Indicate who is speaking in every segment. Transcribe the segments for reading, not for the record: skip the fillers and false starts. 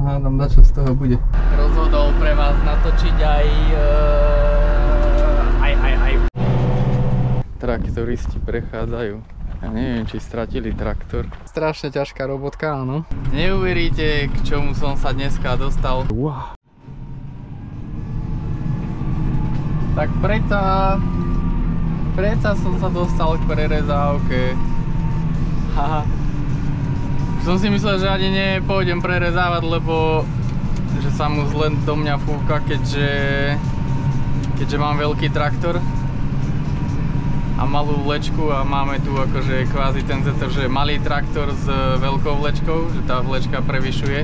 Speaker 1: Hádam, dačo z toho bude. Rozhodol pre vás natočiť aj traktoristi prechádzajú. Ja neviem, či stratili traktor. Strašne ťažká robotka, áno. Neuveríte, k čomu som sa dneska dostal. Wow. Tak predsa som sa dostal k prerezávke. Haha. Som si myslel, že ani nepôjdem prerezávať, lebo že sa mu zle do mňa fúka, keďže mám veľký traktor a malú vlečku a máme tu akože kvázi ten zetor, že malý traktor s veľkou vlečkou, že tá vlečka prevyšuje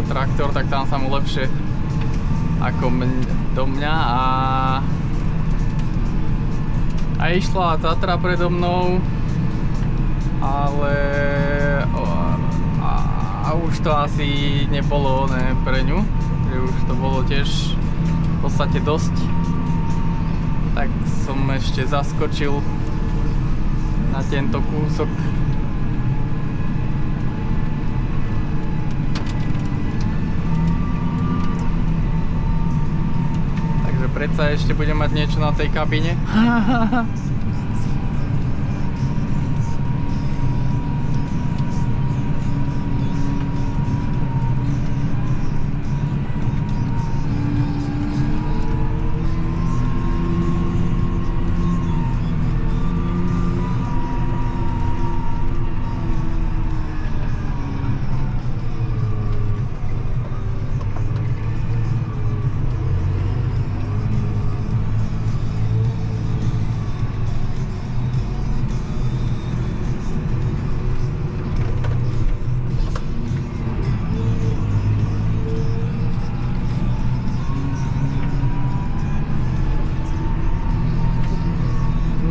Speaker 1: traktor, tak tam sa mu lepšie ako do mňa a išla Tatra predo mnou, ale už to asi nebolo pre ňu, že už to bolo tiež v podstate dosť. Tak som ešte zaskočil na tento kúsok. Takže predsa ešte budem mať niečo na tej kabíne.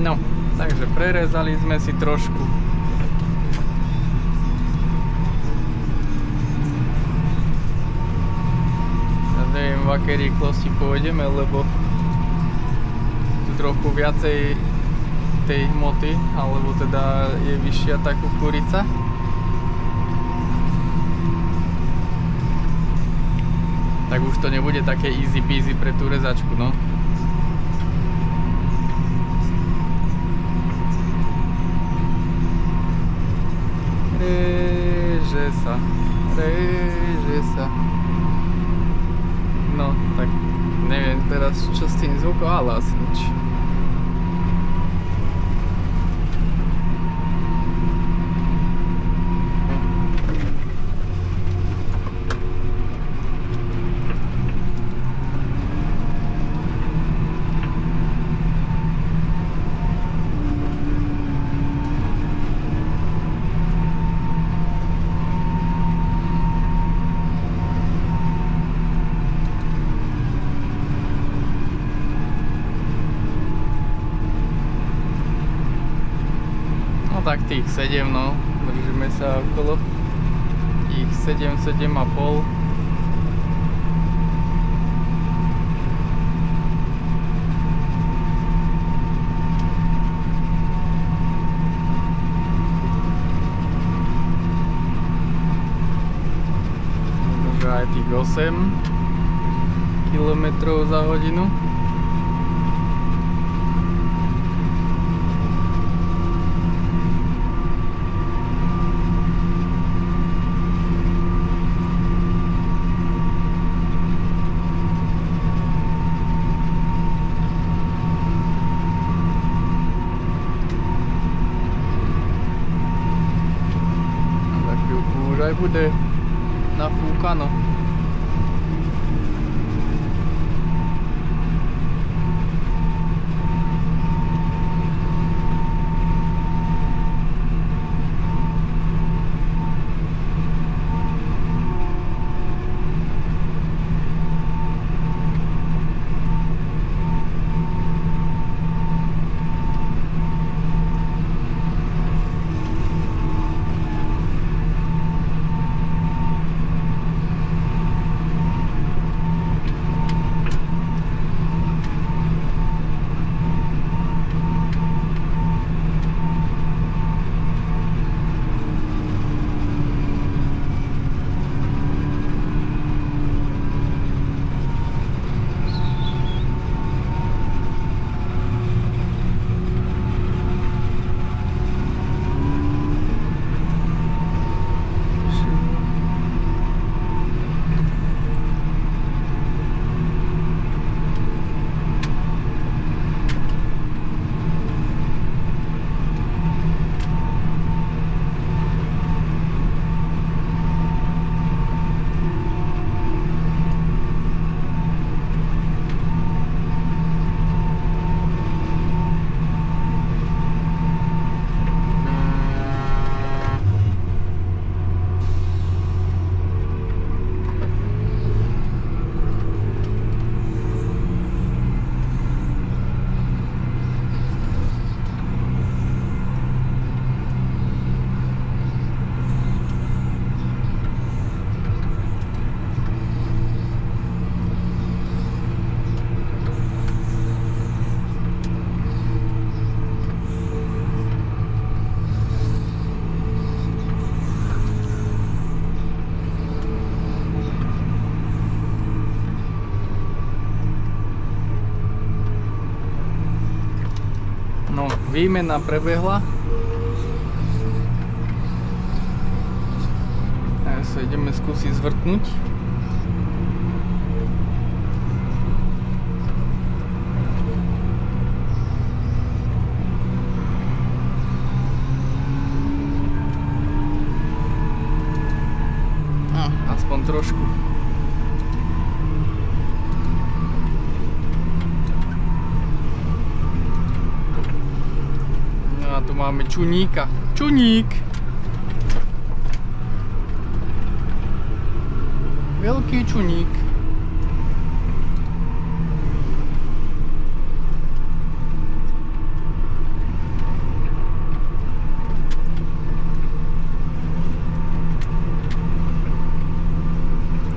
Speaker 1: No, takže prerezali sme si trošku. Ja neviem, v akej rýchlosti pôjdeme, lebo tu trochu viacej tej hmoty, alebo teda je vyššia tá kukurica. Tak už to nebude také easy peasy pre tú rezačku, no. Reže sa. No, tak neviem teraz čo s tým zvukom, ale asi nič. Tak tých 7, no, držíme sa okolo tých 7,5. Možno aj tých 8 km za hodinu. Aj bude nafúkano. Výmena prebehla. A sa ideme skúsiť zvrtnúť. Aspoň trošku. No a tu máme čuníka. Čuník! Veľký čuník.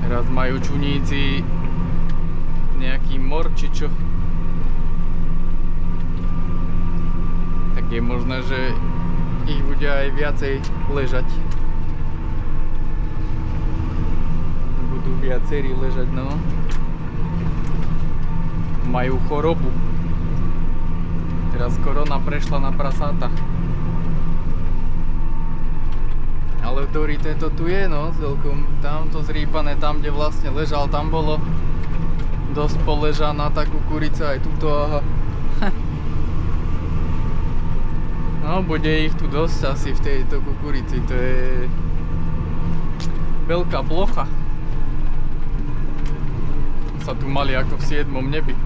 Speaker 1: Teraz majú čuníci nejaký mor či čo. Tak je možné, že ich bude aj viacej ležať. Budú viacerí ležať, no. Majú chorobu. Teraz korona prešla na prasáta. Ale v Dorite to tu je, no, celkom. Tamto zrýpané, tam, kde vlastne ležal, tam bolo dosť poležaná tá kukurica, aj tuto, aha. No, bude ich tu dosť asi v tejto kukurici, to je veľká plocha. Sa tu mali ako v 7. nebi.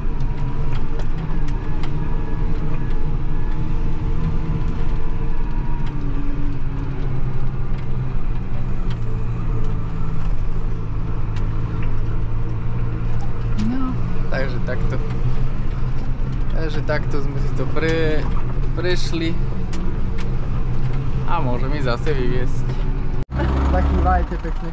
Speaker 1: Takže takto sme si to prešli a môžeme zase vyviesť. Taký vajte pekne.